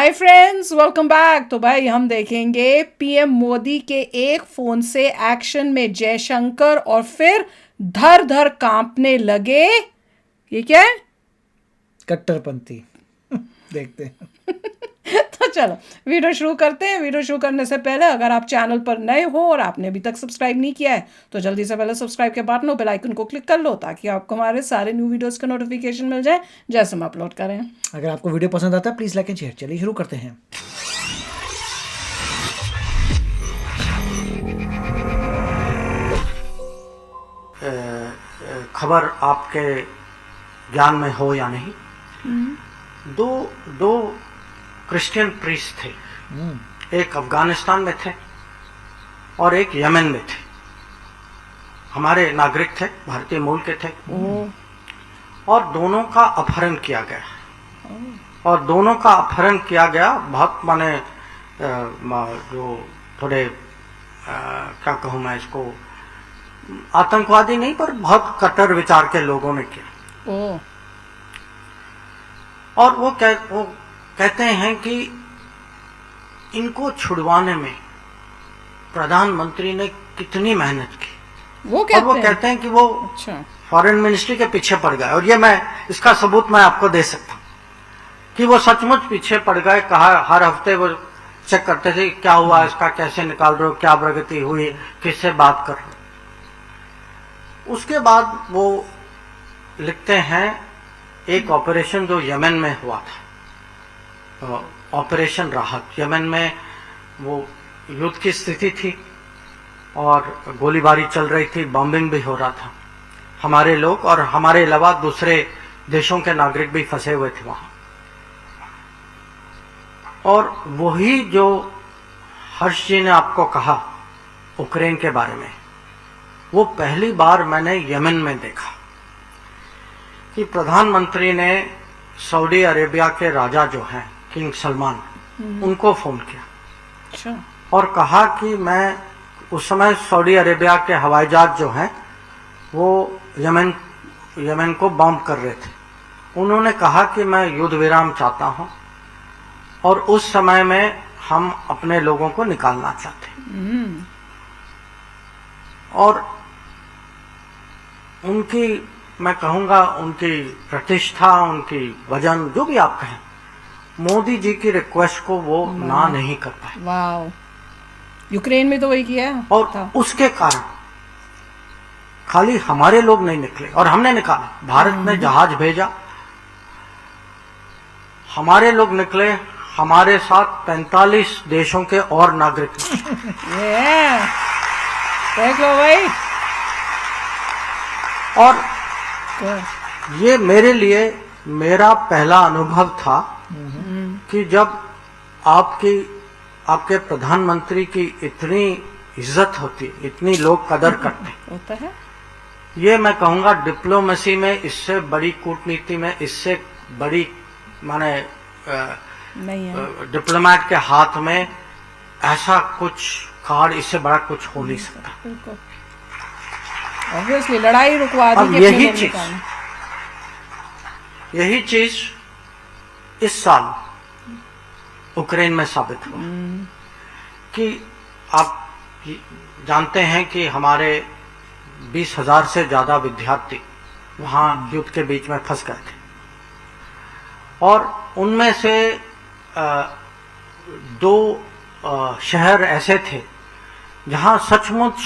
Hi friends, welcome back. तो भाई हम देखेंगे पीएम मोदी के एक फोन से एक्शन में जयशंकर और फिर धर धर कांपने लगे। ये क्या है? कट्टरपंथी। देखते हैं। तो चलो वीडियो शुरू करते हैं। वीडियो शुरू करने से पहले अगर आप चैनल पर नए हो और आपने अभी तक सब्सक्राइब नहीं किया है तो जल्दी से पहले सब्सक्राइब के बटन और बेल आइकन को क्लिक कर लो ताकि आपको हमारे सारे न्यू वीडियोस का नोटिफिकेशन मिल जाए जैसे हम अपलोड करें। अगर आपको वीडियो पसंद आता है प्लीज़ लाइक एंड शेयर। चलिए शुरू करते हैं। खबर आपके ज्ञान में हो या नहीं, दो क्रिश्चियन प्रीस्ट थे। एक अफगानिस्तान में थे और एक यमन में थे। हमारे नागरिक थे, भारतीय मूल के थे और दोनों का अपहरण किया गया। और दोनों का अपहरण किया गया बहुत माने जो थोड़े क्या कहूँ मैं इसको, आतंकवादी नहीं पर बहुत कट्टर विचार के लोगों ने किया। और वो कहते हैं कि इनको छुड़वाने में प्रधानमंत्री ने कितनी मेहनत की। वो कहते हैं कि वो फॉरेन मिनिस्ट्री के पीछे पड़ गए। और ये इसका सबूत मैं आपको दे सकता हूँ कि वो सचमुच पीछे पड़ गए। कहा हर हफ्ते वो चेक करते थे क्या हुआ इसका, कैसे निकाल रहे हो, क्या प्रगति हुई, किससे बात कर रहे हो। उसके बाद वो लिखते हैं एक ऑपरेशन जो यमन में हुआ था, ऑपरेशन राहत। यमन में वो युद्ध की स्थिति थी और गोलीबारी चल रही थी, बॉम्बिंग भी हो रहा था। हमारे लोग और हमारे अलावा दूसरे देशों के नागरिक भी फंसे हुए थे वहां। और वही जो हर्ष जी ने आपको कहा यूक्रेन के बारे में, वो पहली बार मैंने यमन में देखा कि प्रधानमंत्री ने सऊदी अरेबिया के राजा जो हैं किंग सलमान, उनको फोन किया और कहा कि मैं उस समय सऊदी अरेबिया के हवाई जहाज जो हैं वो यमन को बॉम्ब कर रहे थे। उन्होंने कहा कि मैं युद्ध विराम चाहता हूं और उस समय में हम अपने लोगों को निकालना चाहते हैं। और उनकी, मैं कहूंगा उनकी प्रतिष्ठा, उनकी वजन, जो भी आप कहें, मोदी जी की रिक्वेस्ट को वो ना नहीं कर पाए। वाह, यूक्रेन में तो वही किया है। और उसके कारण खाली हमारे लोग नहीं निकले और हमने निकाला। भारत ने जहाज भेजा, हमारे लोग निकले, हमारे साथ 45 देशों के और नागरिक देख लो भाई। और ये मेरे लिए मेरा पहला अनुभव था कि जब आपके प्रधानमंत्री की इतनी इज्जत होती, इतनी लोग कदर करते होता है। ये मैं कहूँगा डिप्लोमेसी में इससे बड़ी, कूटनीति में इससे बड़ी, माने नहीं है। डिप्लोमेट के हाथ में ऐसा कुछ कार्ड, इससे बड़ा कुछ हो नहीं सकता। ऑब्वियसली लड़ाई रुकवा दी। यही चीज इस साल यूक्रेन में साबित हुआ कि आप जानते हैं कि हमारे 20,000 से ज्यादा विद्यार्थी वहां युद्ध के बीच में फंस गए थे और उनमें से 2 शहर ऐसे थे जहां सचमुच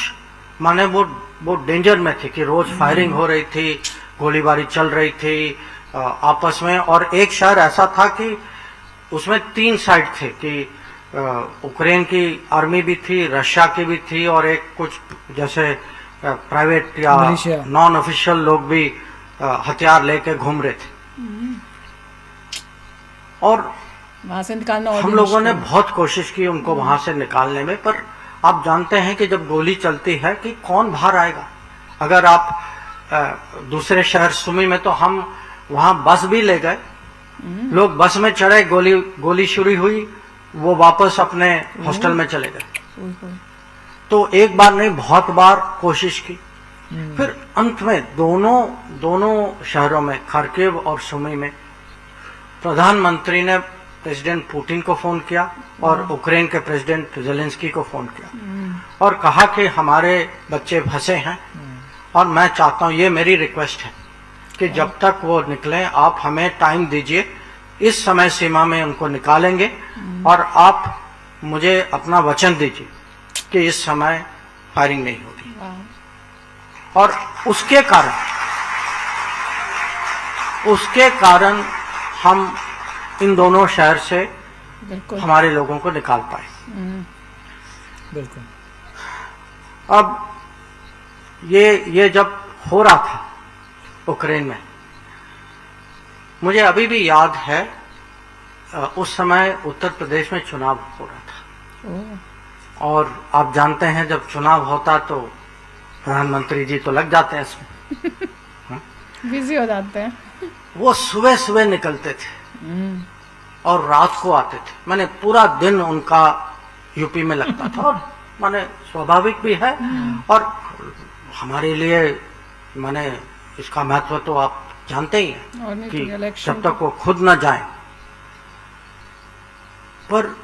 माने वो डेंजर में थे कि रोज फायरिंग हो रही थी, गोलीबारी चल रही थी आपस में। और एक शहर ऐसा था कि उसमें 3 साइड थे कि यूक्रेन की आर्मी भी थी, रशिया की भी थी और एक कुछ जैसे प्राइवेट या नॉन ऑफिशियल लोग भी हथियार लेके घूम रहे थे। और वहां से निकालना, हम लोगों ने बहुत कोशिश की उनको वहां से निकालने में, पर आप जानते हैं कि जब गोली चलती है कि कौन बाहर आएगा। अगर आप दूसरे शहर सुमी में, तो हम वहां बस भी ले गए, लोग बस में चढ़े, गोली शुरू हुई, वो वापस अपने हॉस्टल में चले गए। तो एक बार नहीं, बहुत बार कोशिश की। फिर अंत में दोनों शहरों में, खार्किव और सुमी में, प्रधानमंत्री ने प्रेसिडेंट पुतिन को फोन किया और यूक्रेन के प्रेसिडेंट जेलेंस्की को फोन किया और कहा कि हमारे बच्चे फंसे हैं और मैं चाहता हूं, ये मेरी रिक्वेस्ट है कि जब तक वो निकले आप हमें टाइम दीजिए, इस समय सीमा में उनको निकालेंगे और आप मुझे अपना वचन दीजिए कि इस समय फायरिंग नहीं होगी। और उसके कारण हम इन दोनों शहर से हमारे लोगों को निकाल पाए। बिल्कुल। अब ये जब हो रहा था यूक्रेन में, मुझे अभी भी याद है उस समय उत्तर प्रदेश में चुनाव हो रहा था और आप जानते हैं जब चुनाव होता तो प्रधानमंत्री जी तो लग जाते हैं इसमें, बिजी हो जाते हैं। वो सुबह सुबह निकलते थे और रात को आते थे। मैंने पूरा दिन उनका यूपी में लगता था और माने स्वाभाविक भी है और हमारे लिए माने इसका महत्व तो आप जानते ही हैं कि जब तक वो खुद न जाए। पर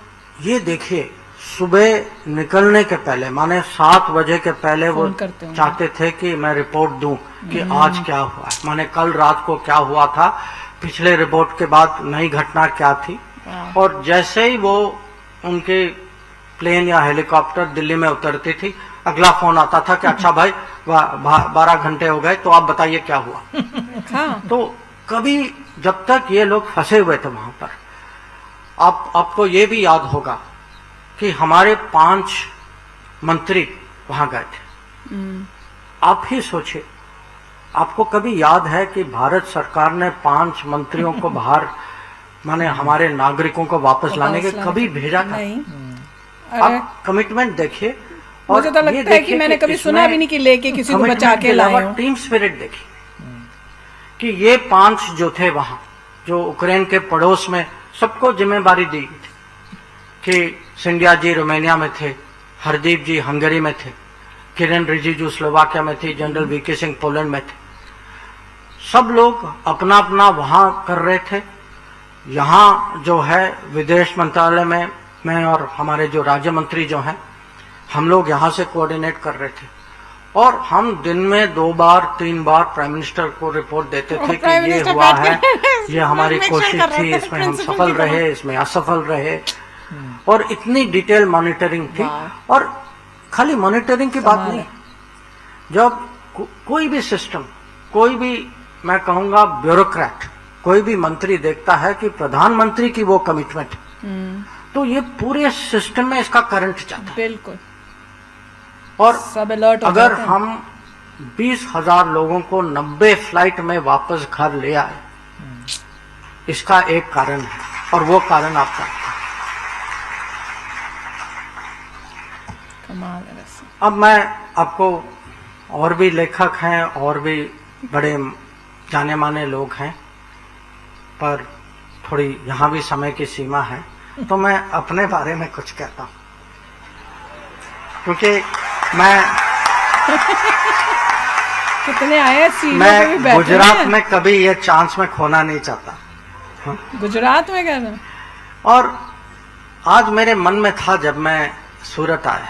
ये देखिए सुबह निकलने के पहले माने 7 बजे के पहले वो चाहते थे कि मैं रिपोर्ट दूं कि आज क्या हुआ है, माने कल रात को क्या हुआ था, पिछले रिपोर्ट के बाद नई घटना क्या थी। और जैसे ही वो उनके प्लेन या हेलीकॉप्टर दिल्ली में उतरती थी, अगला फोन आता था कि अच्छा भाई 12 घंटे हो गए तो आप बताइए क्या हुआ। तो कभी जब तक ये लोग फंसे हुए थे वहां पर, आपको ये भी याद होगा कि हमारे 5 मंत्री वहां गए थे। आप ही सोचिए, आपको कभी याद है कि भारत सरकार ने 5 मंत्रियों को बाहर माने हमारे नागरिकों को वापस लाने के कभी भेजा था? आप कमिटमेंट देखिए। और मुझे तो लगता है कि मैंने कभी सुना भी नहीं कि लेके किसी को बचा के लाए हो। टीम स्पिरिट देखिए कि ये 5 जो थे वहां, जो यूक्रेन के पड़ोस में, सबको जिम्मेदारी दी गई थी कि सिंधिया जी रोमानिया में थे, हरदीप जी हंगरी में थे, किरण रिजिजू स्लोवाकिया में थी, जनरल वीके सिंह पोलैंड में थे। सब लोग अपना अपना वहां कर रहे थे। यहाँ जो है विदेश मंत्रालय में मैं और हमारे जो राज्य मंत्री जो हैं, हम लोग यहाँ से कोऑर्डिनेट कर रहे थे और हम दिन में 2 बार 3 बार प्राइम मिनिस्टर को रिपोर्ट देते थे कि ये हुआ है, ये हमारी कोशिश थी, इसमें हम सफल रहे, इसमें असफल रहे। और इतनी डिटेल मॉनिटरिंग थी। और खाली मॉनिटरिंग की बात नहीं, जब कोई भी सिस्टम, कोई भी मैं कहूंगा ब्यूरोक्रेट, कोई भी मंत्री देखता है कि प्रधानमंत्री की वो कमिटमेंट, तो ये पूरे सिस्टम में इसका करंट जाता है। बिल्कुल। और अगर हम 20,000 लोगों को 90 फ्लाइट में वापस घर ले आए, इसका एक कारण है और वो कारण आपका कमाल है। अब मैं आपको, और भी लेखक हैं और भी बड़े जाने माने लोग हैं, पर थोड़ी यहाँ भी समय की सीमा है, तो मैं अपने बारे में कुछ कहता हूँ क्योंकि मैं कितने आए मैं गुजरात में कभी ये चांस में खोना नहीं चाहता। हाँ? गुजरात में क्या? और आज मेरे मन में था जब मैं सूरत आया,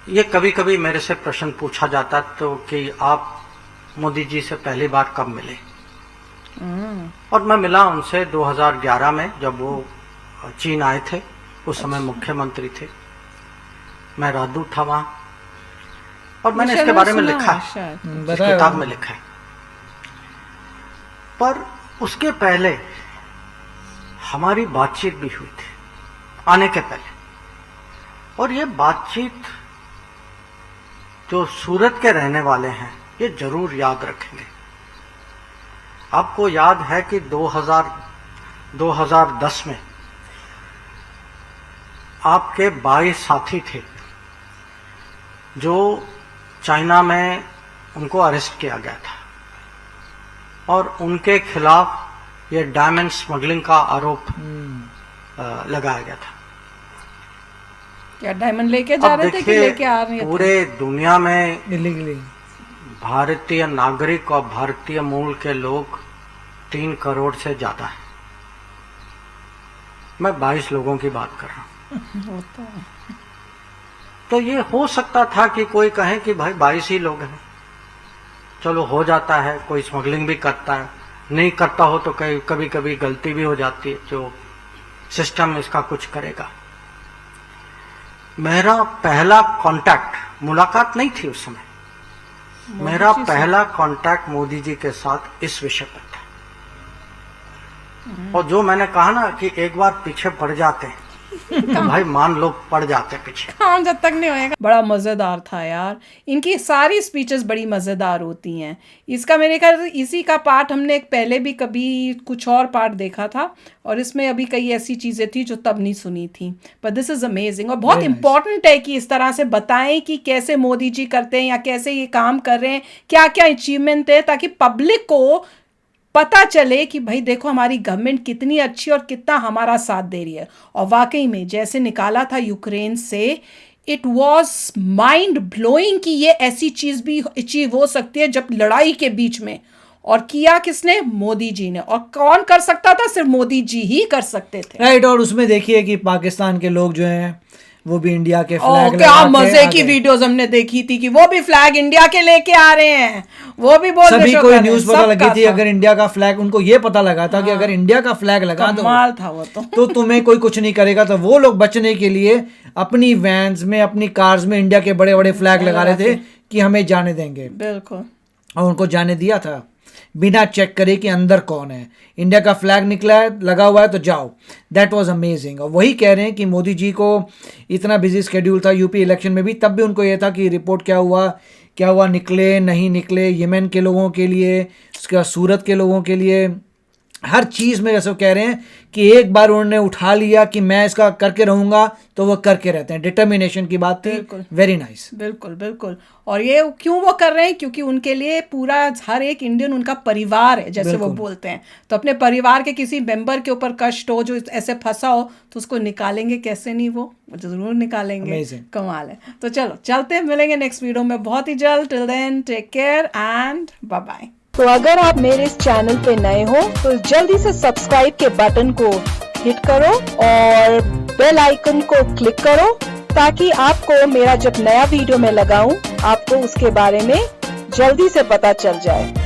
ये कभी कभी मेरे से प्रश्न पूछा जाता तो कि आप मोदी जी से पहली बार कब मिले? और मैं मिला उनसे 2011 में जब वो चीन आए थे, उस समय मुख्यमंत्री थे, मैं राजदूत था वहां और मैंने इसके बारे में लिखा है, इस किताब में लिखा है। पर उसके पहले हमारी बातचीत भी हुई थी आने के पहले, और ये बातचीत जो सूरत के रहने वाले हैं ये जरूर याद रखेंगे। आपको याद है कि 2010 में आपके 22 साथी थे जो चाइना में उनको अरेस्ट किया गया था और उनके खिलाफ ये डायमंड स्मगलिंग का आरोप लगाया गया था। क्या डायमंड लेके जा रहे थे कि लेके आ रहे थे? पूरे दुनिया में इलीगली भारतीय नागरिक और भारतीय मूल के लोग 3 करोड़ से ज्यादा है मैं 22 लोगों की बात कर रहा हूँ। होता है। तो ये हो सकता था कि कोई कहे कि भाई 22 ही लोग हैं, चलो हो जाता है, कोई स्मगलिंग भी करता है, नहीं करता हो तो कभी कभी गलती भी हो जाती है, जो सिस्टम इसका कुछ करेगा। मेरा पहला कांटेक्ट, मुलाकात नहीं थी उस समय, मेरा पहला कांटेक्ट मोदी जी के साथ इस विषय पर था। और जो मैंने कहा ना कि एक बार पीछे पड़ जाते हैं तो भाई मान लो पड़ जाते पीछे, काम जब तक नहीं होएगा। बड़ा मजेदार था यार, इनकी सारी स्पीचेस बड़ी मजेदार होती हैं। इसका मेरे ख्याल इसी का पार्ट हमने एक पहले भी कभी कुछ और पार्ट देखा था, और इसमें अभी कई ऐसी चीजें थी जो तब नहीं सुनी थी। बट दिस इज अमेजिंग, और बहुत इंपॉर्टेंट है कि इस तरह से बताएं कि कैसे मोदी जी करते हैं या कैसे ये काम कर रहे हैं, क्या क्या अचीवमेंट है, ताकि पब्लिक को पता चले कि भाई देखो हमारी गवर्नमेंट कितनी अच्छी और कितना हमारा साथ दे रही है। और वाकई में जैसे निकाला था यूक्रेन से, इट वॉज माइंड ब्लोइंग कि ये ऐसी चीज भी अचीव हो सकती है जब लड़ाई के बीच में। और किया किसने? मोदी जी ने। और कौन कर सकता था? सिर्फ मोदी जी ही कर सकते थे। राइट। और उसमें देखिए कि पाकिस्तान के लोग जो हैं वो भी इंडिया के फ्लैग क्या मजे की वीडियोस हमने देखी थी कि वो भी फ्लैग इंडिया के लेके आ रहे हैं, वो भी बोल सभी को न्यूज पता लगी थी। अगर इंडिया का फ्लैग, उनको ये पता लगा था कि अगर इंडिया का फ्लैग लगा कमाल था वो तो तुम्हें कोई कुछ नहीं करेगा। तो वो लोग बचने के लिए अपनी वैन्स में, अपनी कार्स में इंडिया के बड़े बड़े फ्लैग लगा रहे थे कि हमें जाने देंगे। बिल्कुल। और उनको जाने दिया था बिना चेक करे कि अंदर कौन है। इंडिया का फ्लैग निकला है, लगा हुआ है तो जाओ। That was amazing. और वही कह रहे हैं कि मोदी जी को इतना बिजी स्केड्यूल था यूपी इलेक्शन में भी, तब भी उनको ये था कि रिपोर्ट क्या हुआ, निकले नहीं निकले, येमेन के लोगों के लिए, उसके बाद सूरत के लोगों के लिए, हर चीज़ में जैसे कह रहे हैं कि एक बार उन्होंने उठा लिया कि मैं इसका करके रहूंगा तो वो करके रहते हैं। डिटर्मिनेशन की बात थी। Very nice. बिल्कुल बिल्कुल। और ये क्यों वो कर रहे हैं? क्योंकि उनके लिए पूरा हर एक इंडियन उनका परिवार है, जैसे वो बोलते हैं। तो अपने परिवार के किसी मेंबर के ऊपर कष्ट हो, जो ऐसे फंसा हो, तो उसको निकालेंगे कैसे नहीं, वो जरूर निकालेंगे। Amazing. कमाल है। तो चलो चलते हैं, मिलेंगे नेक्स्ट वीडियो में बहुत ही जल्द। Till then take care and bye bye. तो अगर आप मेरे इस चैनल पे नए हो तो जल्दी से सब्सक्राइब के बटन को हिट करो और बेल आइकन को क्लिक करो, ताकि आपको मेरा जब नया वीडियो मैं लगाऊं आपको उसके बारे में जल्दी से पता चल जाए।